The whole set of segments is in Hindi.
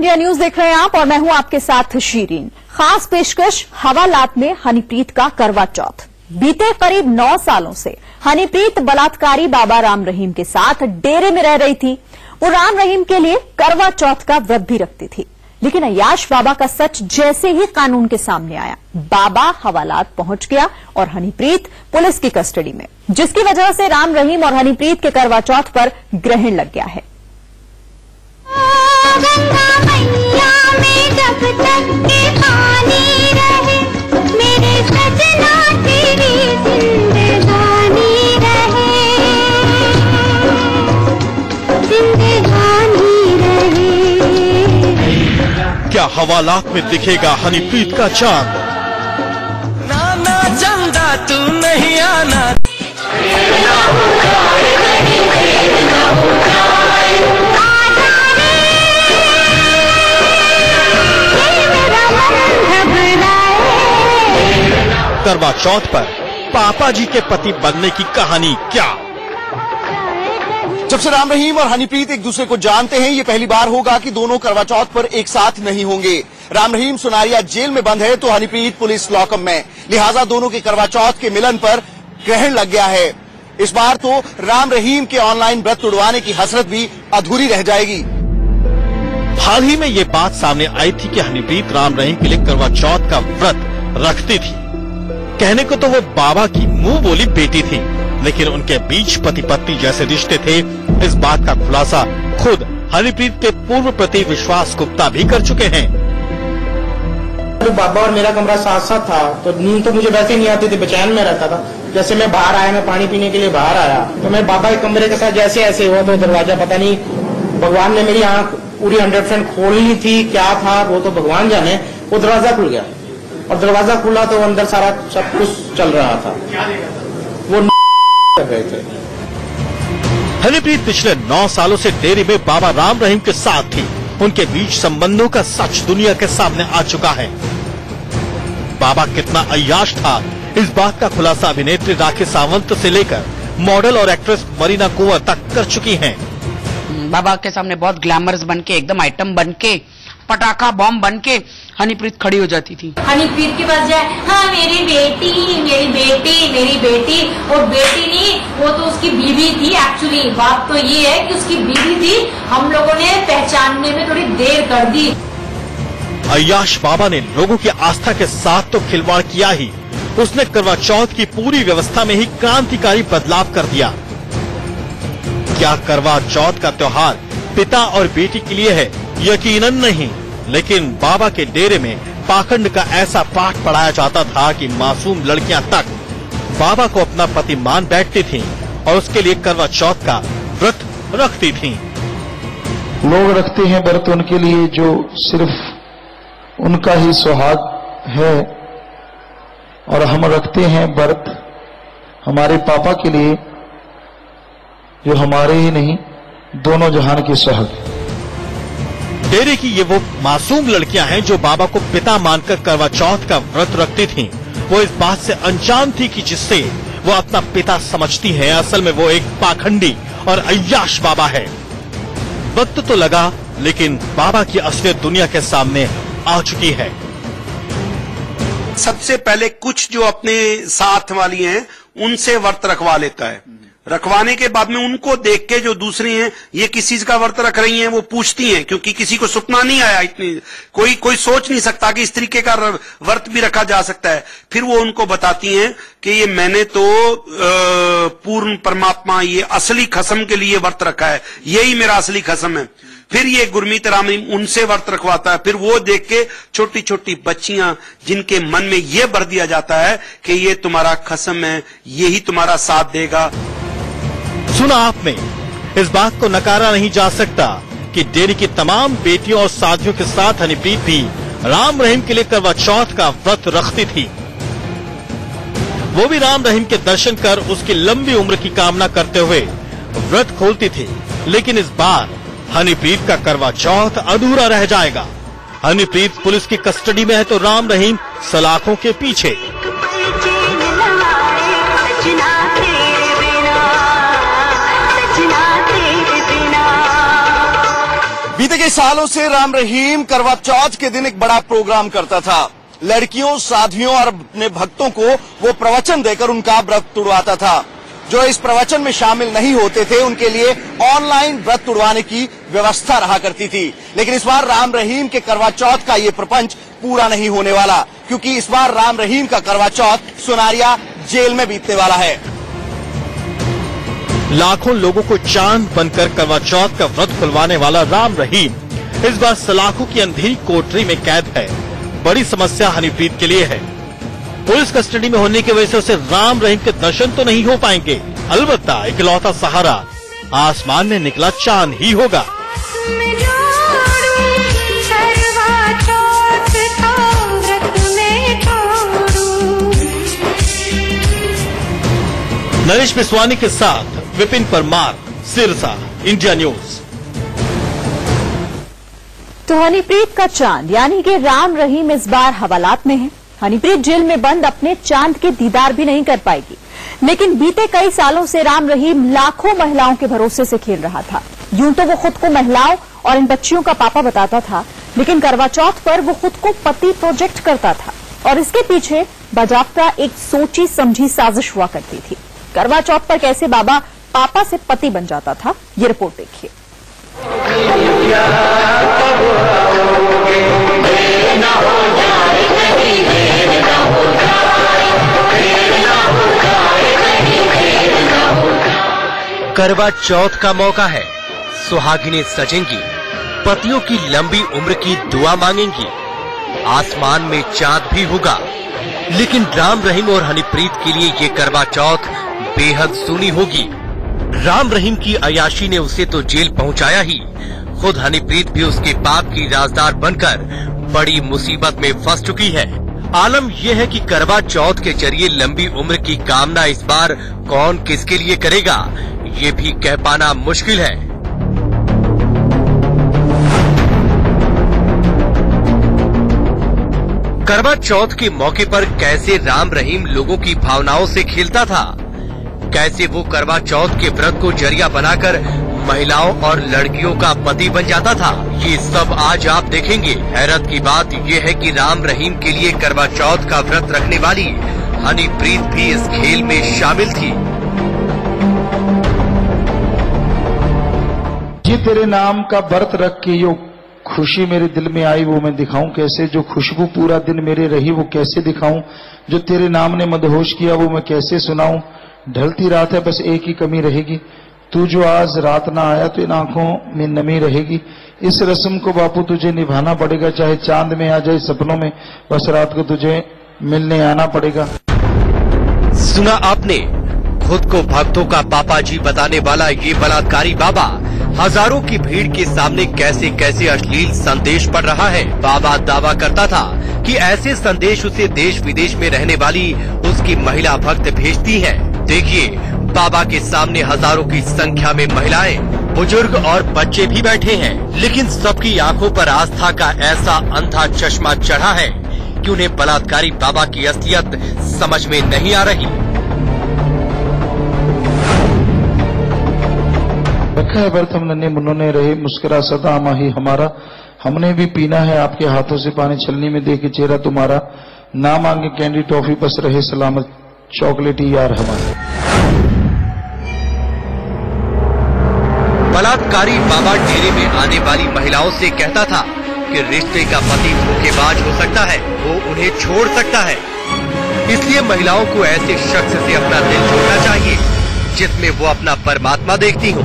इंडिया न्यूज देख रहे हैं आप और मैं हूं आपके साथ शीरीन। खास पेशकश हवालात में हनीप्रीत का करवा चौथ। बीते करीब 9 सालों से हनीप्रीत बलात्कारी बाबा राम रहीम के साथ डेरे में रह रही थी। वो राम रहीम के लिए करवा चौथ का व्रत भी रखती थी, लेकिन अय्याश बाबा का सच जैसे ही कानून के सामने आया, बाबा हवालात पहुंच गया और हनीप्रीत पुलिस की कस्टडी में, जिसकी वजह से राम रहीम और हनीप्रीत के करवा चौथ पर ग्रहण लग गया है। गंगा मैया में जब तक के पानी रहे, मेरे सजना तेरी जिंदगानी रहे, जिंदगानी रहे। क्या हवालात में दिखेगा हनीप्रीत का चांद? नाना चंदा तू नहीं आना। करवा चौथ पर पापा जी के पति बनने की कहानी क्या? जब से राम रहीम और हनीप्रीत एक दूसरे को जानते हैं, ये पहली बार होगा कि दोनों करवा चौथ पर एक साथ नहीं होंगे। राम रहीम सुनारिया जेल में बंद है तो हनीप्रीत पुलिस लॉकअप में, लिहाजा दोनों के करवा चौथ के मिलन पर ग्रहण लग गया है। इस बार तो राम रहीम के ऑनलाइन व्रत तोड़वाने की हसरत भी अधूरी रह जाएगी। हाल ही में ये बात सामने आई थी कि हनीप्रीत राम रहीम के लिए करवा चौथ का व्रत रखती थी। कहने को तो वो बाबा की मुंह बोली बेटी थी, लेकिन उनके बीच पति पत्नी जैसे रिश्ते थे, इस बात का खुलासा खुद हनीप्रीत के पूर्व पति विश्वास गुप्ता भी कर चुके हैं। तो बाबा और मेरा कमरा साथ साथ था, तो नींद तो मुझे वैसे नहीं आती थी, बेचैन में रहता था। जैसे मैं बाहर आया, मैं पानी पीने के लिए बाहर आया, तो मैं बाबा के कमरे के साथ जैसे ऐसे हुआ, तो दरवाजा पता नहीं भगवान ने मेरी आंख पूरी 100% खोलनी थी, क्या था वो तो भगवान जाने, वो दरवाजा खुल गया और दरवाजा खुला तो अंदर सारा सब कुछ चल रहा था। वो कर रहे थे। हनीप्रीत पिछले 9 सालों से डेरे में बाबा राम रहीम के साथ थी। उनके बीच संबंधों का सच दुनिया के सामने आ चुका है। बाबा कितना अय्याश था, इस बात का खुलासा अभिनेत्री राखी सावंत से लेकर मॉडल और एक्ट्रेस मरीना कुंवर तक कर चुकी हैं। बाबा के सामने बहुत ग्लैमरस बनके, एकदम आइटम बनके, पटाखा बॉम्ब बनके हनीप्रीत खड़ी हो जाती थी। हनीप्रीत के पास जाए, हाँ मेरी बेटी, मेरी बेटी, मेरी बेटी, और बेटी नहीं, वो तो उसकी बीवी थी। एक्चुअली बात तो ये है कि उसकी बीवी थी, हम लोगों ने पहचानने में थोड़ी देर कर दी। अय्याश बाबा ने लोगों की आस्था के साथ तो खिलवाड़ किया ही, उसने करवा चौथ की पूरी व्यवस्था में ही क्रांतिकारी बदलाव कर दिया। क्या करवा चौथ का त्योहार पिता और बेटी के लिए है? यकीनन नहीं, लेकिन बाबा के डेरे में पाखंड का ऐसा पाठ पढ़ाया जाता था कि मासूम लड़कियां तक बाबा को अपना पति मान बैठती थीं और उसके लिए करवा चौथ का व्रत रखती थीं। लोग रखते हैं व्रत उनके लिए जो सिर्फ उनका ही सुहाग है, और हम रखते हैं व्रत हमारे पापा के लिए जो हमारे ही नहीं दोनों जहान के सुहाग। डेरे की ये वो मासूम लड़कियां हैं जो बाबा को पिता मानकर करवा चौथ का व्रत रखती थीं। वो इस बात से अनजान थी कि जिससे वो अपना पिता समझती हैं, असल में वो एक पाखंडी और अय्याश बाबा है। वक्त तो लगा, लेकिन बाबा की असलियत दुनिया के सामने आ चुकी है। सबसे पहले कुछ जो अपने साथ वाली हैं उनसे व्रत रखवा लेता है। रखवाने के बाद में उनको देख के जो दूसरी हैं, ये किस चीज का व्रत रख रही हैं, वो पूछती हैं, क्योंकि किसी को सपना नहीं आया, इतनी कोई सोच नहीं सकता कि इस तरीके का व्रत भी रखा जा सकता है। फिर वो उनको बताती हैं कि ये मैंने तो पूर्ण परमात्मा, ये असली खसम के लिए व्रत रखा है, यही मेरा असली खसम है। फिर ये गुरमीत राम उनसे व्रत रखवाता है। फिर वो देख के छोटी छोटी बच्चियां, जिनके मन में ये भर दिया जाता है कि ये तुम्हारा खसम है, यही तुम्हारा साथ देगा। सुना आपने, इस बात को नकारा नहीं जा सकता कि डेरे की तमाम बेटियों और साथियों के साथ हनीप्रीत भी राम रहीम के लिए करवा चौथ का व्रत रखती थी। वो भी राम रहीम के दर्शन कर उसकी लंबी उम्र की कामना करते हुए व्रत खोलती थी। लेकिन इस बार हनीप्रीत का करवा चौथ अधूरा रह जाएगा। हनीप्रीत पुलिस की कस्टडी में है तो राम रहीम सलाखों के पीछे। बीते कई सालों से राम रहीम करवा चौथ के दिन एक बड़ा प्रोग्राम करता था। लड़कियों, साध्वियों और अपने भक्तों को वो प्रवचन देकर उनका व्रत तुड़वाता था। जो इस प्रवचन में शामिल नहीं होते थे उनके लिए ऑनलाइन व्रत तुड़वाने की व्यवस्था रहा करती थी। लेकिन इस बार राम रहीम के करवा चौथ का ये प्रपंच पूरा नहीं होने वाला, क्योंकि इस बार राम रहीम का करवा चौथ सुनारिया जेल में बीतने वाला है। लाखों लोगों को चांद बनकर करवा चौथ का व्रत खुलवाने वाला राम रहीम इस बार सलाखों की अंधेरी कोठरी में कैद है। बड़ी समस्या हनीप्रीत के लिए है। पुलिस कस्टडी में होने की वजह से उसे राम रहीम के दर्शन तो नहीं हो पाएंगे, अलबत्ता इकलौता सहारा आसमान में निकला चांद ही होगा। नरेश बिस्वानी के साथ विपिन परमार, सिरसा, इंडिया न्यूज। तो हनीप्रीत का चांद यानी कि राम रहीम इस बार हवालात में है। हनीप्रीत जेल में बंद अपने चांद के दीदार भी नहीं कर पाएगी। लेकिन बीते कई सालों से राम रहीम लाखों महिलाओं के भरोसे से खेल रहा था। यूं तो वो खुद को महिलाओं और इन बच्चियों का पापा बताता था, लेकिन करवा चौथ पर वो खुद को पति प्रोजेक्ट करता था और इसके पीछे बाजाप्ता एक सोची समझी साजिश हुआ करती थी। करवा चौथ पर कैसे बाबा पापा से पति बन जाता था, ये रिपोर्ट देखिए। करवा चौथ का मौका है। सुहागिनें सजेंगी, पतियों की लंबी उम्र की दुआ मांगेंगी, आसमान में चांद भी होगा। लेकिन राम रहीम और हनीप्रीत के लिए ये करवा चौथ बेहद सूनी होगी। राम रहीम की अयाशी ने उसे तो जेल पहुंचाया ही, खुद हनीप्रीत भी उसके पाप की राजदार बनकर बड़ी मुसीबत में फंस चुकी है। आलम यह है कि करवा चौथ के जरिए लंबी उम्र की कामना इस बार कौन किसके लिए करेगा, ये भी कह पाना मुश्किल है। करवा चौथ के मौके पर कैसे राम रहीम लोगों की भावनाओं से खेलता था, कैसे वो करवा चौथ के व्रत को जरिया बनाकर महिलाओं और लड़कियों का पति बन जाता था, ये सब आज आप देखेंगे। हैरत की बात यह है कि राम रहीम के लिए करवा चौथ का व्रत रखने वाली हनीप्रीत भी इस खेल में शामिल थी। ये तेरे नाम का व्रत रख के जो खुशी मेरे दिल में आई वो मैं दिखाऊं कैसे, जो खुशबू पूरा दिन मेरे रही वो कैसे दिखाऊं, जो तेरे नाम ने मदहोश किया वो मैं कैसे सुनाऊं। ढलती रात है बस एक ही कमी रहेगी, तू जो आज रात ना आया तो इन आंखों में नमी रहेगी। इस रस्म को बापू तुझे निभाना पड़ेगा, चाहे चांद में आ जाए सपनों में, बस रात को तुझे मिलने आना पड़ेगा। सुना आपने, खुद को भक्तों का पापा जी बताने वाला ये बलात्कारी बाबा हजारों की भीड़ के सामने कैसे कैसे अश्लील संदेश पढ़ रहा है। बाबा दावा करता था कि ऐसे संदेश उसे देश विदेश में रहने वाली उसकी महिला भक्त भेजती हैं। देखिए, बाबा के सामने हजारों की संख्या में महिलाएं, बुजुर्ग और बच्चे भी बैठे हैं, लेकिन सबकी आंखों पर आस्था का ऐसा अंधा चश्मा चढ़ा है कि उन्हें बलात्कारी बाबा की असलियत समझ में नहीं आ रही। रखा है व्रत हम नन्हे मुन्नों ने रहे, मुस्कुरा सदा माही हमारा, हमने भी पीना है आपके हाथों से पानी, छलनी में देखे चेहरा तुम्हारा, ना मांगे कैंडी टॉफी बस रहे सलामत चॉकलेटी यार हमारा। बलात्कारी बाबा डेरे में आने वाली महिलाओं से कहता था कि रिश्ते का पति धोखेबाज हो सकता है, वो उन्हें छोड़ सकता है। इसलिए महिलाओं को ऐसे शख्स से अपना दिल जोड़ना चाहिए जिसमें वो अपना परमात्मा देखती हो,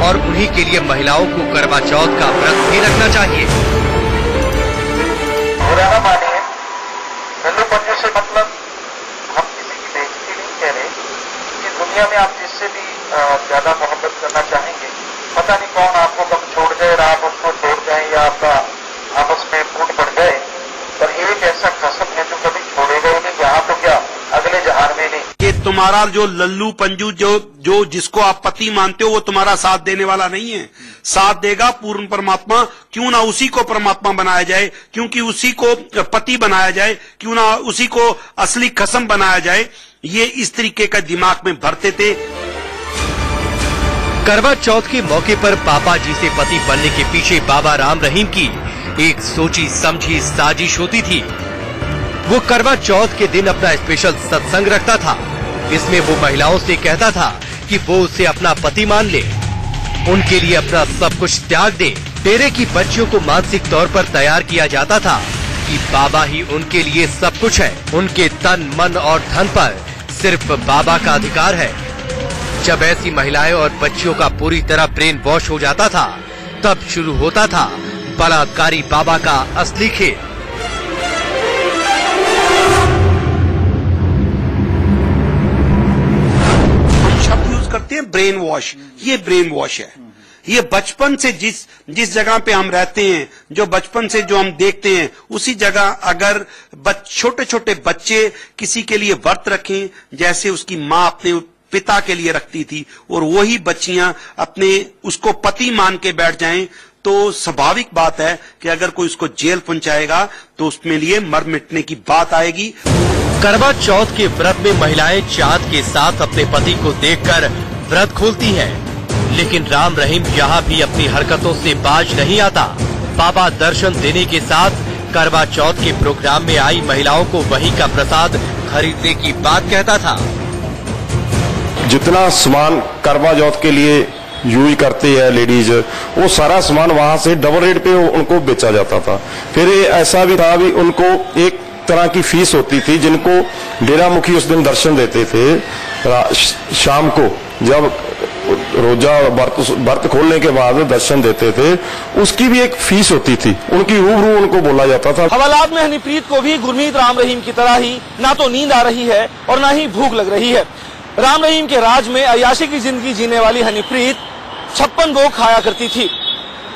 और उन्हीं के लिए महिलाओं को करवा चौथ का व्रत भी रखना चाहिए। बुरा न मानिए, लल्लूपन्नू से मतलब हम किसी की बेइज्जती नहीं कह रहे कि दुनिया में आप जिससे भी ज्यादा मोहब्बत करना चाहेंगे, पता नहीं कौन आपको कब छोड़ जाए और आप उसको छोड़ जाएं या आपका आपस में फूट पड़ जाए, पर एक ऐसा कसम है जो कभी छोड़ेगा ही नहीं, यहाँ तो क्या अगले जहान में नहीं। ये तुम्हारा जो लल्लू पंजू जो जिसको आप पति मानते हो वो तुम्हारा साथ देने वाला नहीं है। साथ देगा पूर्ण परमात्मा। क्यों ना उसी को परमात्मा बनाया जाए, क्योंकि उसी को पति बनाया जाए, क्यों ना उसी को असली कसम बनाया जाए। ये इस तरीके का दिमाग में भरते थे। करवा चौथ के मौके पर पापा जी से पति बनने के पीछे बाबा राम रहीम की एक सोची समझी साजिश होती थी। वो करवा चौथ के दिन अपना स्पेशल सत्संग रखता था। इसमें वो महिलाओं से कहता था कि वो उसे अपना पति मान ले, उनके लिए अपना सब कुछ त्याग दे। डेरे की बच्चियों को मानसिक तौर पर तैयार किया जाता था कि बाबा ही उनके लिए सब कुछ है, उनके तन मन और धन पर सिर्फ बाबा का अधिकार है। जब ऐसी महिलाएं और बच्चियों का पूरी तरह ब्रेन वॉश हो जाता था, तब शुरू होता था बलात्कारी बाबा का असली खेल। हम शब्द यूज करते हैं ब्रेन वॉश, ये ब्रेन वॉश है। ये बचपन से जिस जगह पे हम रहते हैं, जो बचपन से जो हम देखते हैं, उसी जगह अगर छोटे छोटे बच्चे किसी के लिए व्रत रखें, जैसे उसकी माँ अपने पिता के लिए रखती थी, और वही बच्चियां अपने उसको पति मान के बैठ जाएं, तो स्वाभाविक बात है कि अगर कोई उसको जेल पहुंचाएगा तो उसमें लिए मर मिटने की बात आएगी। करवा चौथ के व्रत में महिलाएं चाँद के साथ अपने पति को देखकर व्रत खोलती हैं, लेकिन राम रहीम यहाँ भी अपनी हरकतों से बाज नहीं आता। बाबा दर्शन देने के साथ करवा चौथ के प्रोग्राम में आई महिलाओं को वहीं का प्रसाद खरीदने की बात कहता था। जितना सामान करवा चौथ के लिए यूज करते हैं लेडीज, वो सारा सामान वहां से डबल रेट पे उनको बेचा जाता था। फिर ऐसा भी था भी उनको एक तरह की फीस होती थी, जिनको डेरा मुखी उस दिन दर्शन देते थे शाम को, जब रोजा व्रत खोलने के बाद दर्शन देते थे, उसकी भी एक फीस होती थी, उनकी रूबरू उनको बोला जाता था। हवालात में हनीप्रीत को भी गुरमीत राम रहीम की तरह ही ना तो नींद आ रही है और ना ही भूख लग रही है। राम रहीम के राज में अय्याशी की जिंदगी जीने वाली हनीप्रीत 56 भोग खाया करती थी।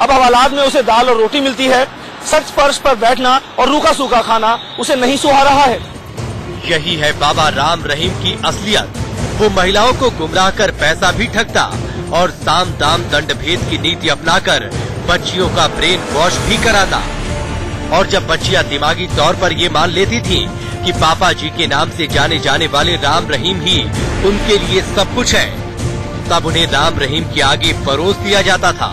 अब हवालात में उसे दाल और रोटी मिलती है। सच फर्श पर बैठना और रूखा सूखा खाना उसे नहीं सुहा रहा है। यही है बाबा राम रहीम की असलियत। वो महिलाओं को गुमराह कर पैसा भी ठगता और साम दाम दंड भेद की नीति अपनाकर बच्चियों का ब्रेन वॉश भी कराता। और जब बच्चियां दिमागी तौर पर ये मान लेती थीं कि पापा जी के नाम से जाने जाने वाले राम रहीम ही उनके लिए सब कुछ है, तब उन्हें राम रहीम के आगे परोस दिया जाता था।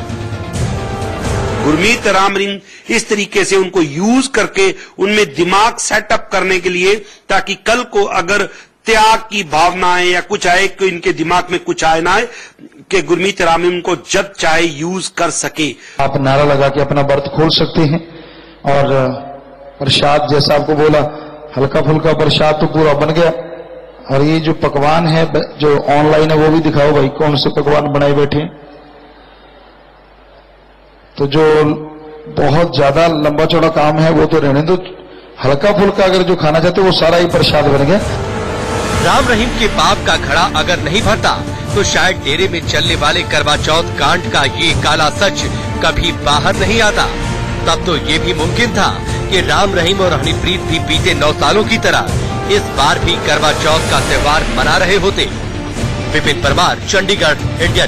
गुरमीत राम रहीम इस तरीके से उनको यूज करके उनमें दिमाग सेटअप करने के लिए, ताकि कल को अगर त्याग की भावना आए या कुछ आए, कि इनके दिमाग में कुछ आए ना आए, कि गुरमीत राम रहीम को जब चाहे यूज कर सके। आप नारा लगा के अपना व्रत खोल सकते हैं, और प्रसाद जैसा आपको बोला, हल्का फुल्का प्रसाद तो पूरा बन गया। और ये जो पकवान है जो ऑनलाइन है वो भी दिखाओ भाई, कौन से पकवान बनाए बैठे। तो जो बहुत ज्यादा लंबा चौड़ा काम है वो तो रहने दो, हल्का फुल्का अगर जो खाना चाहते वो सारा ही प्रसाद बन गया। राम रहीम के पाप का घड़ा अगर नहीं भरता तो शायद डेरे में चलने वाले करवा चौथ कांड का ये काला सच कभी बाहर नहीं आता। तब तो ये भी मुमकिन था कि राम रहीम और हनीप्रीत भी बीते 9 सालों की तरह इस बार भी करवा चौथ का त्योहार मना रहे होते। विपिन परमार, चंडीगढ़, इंडिया।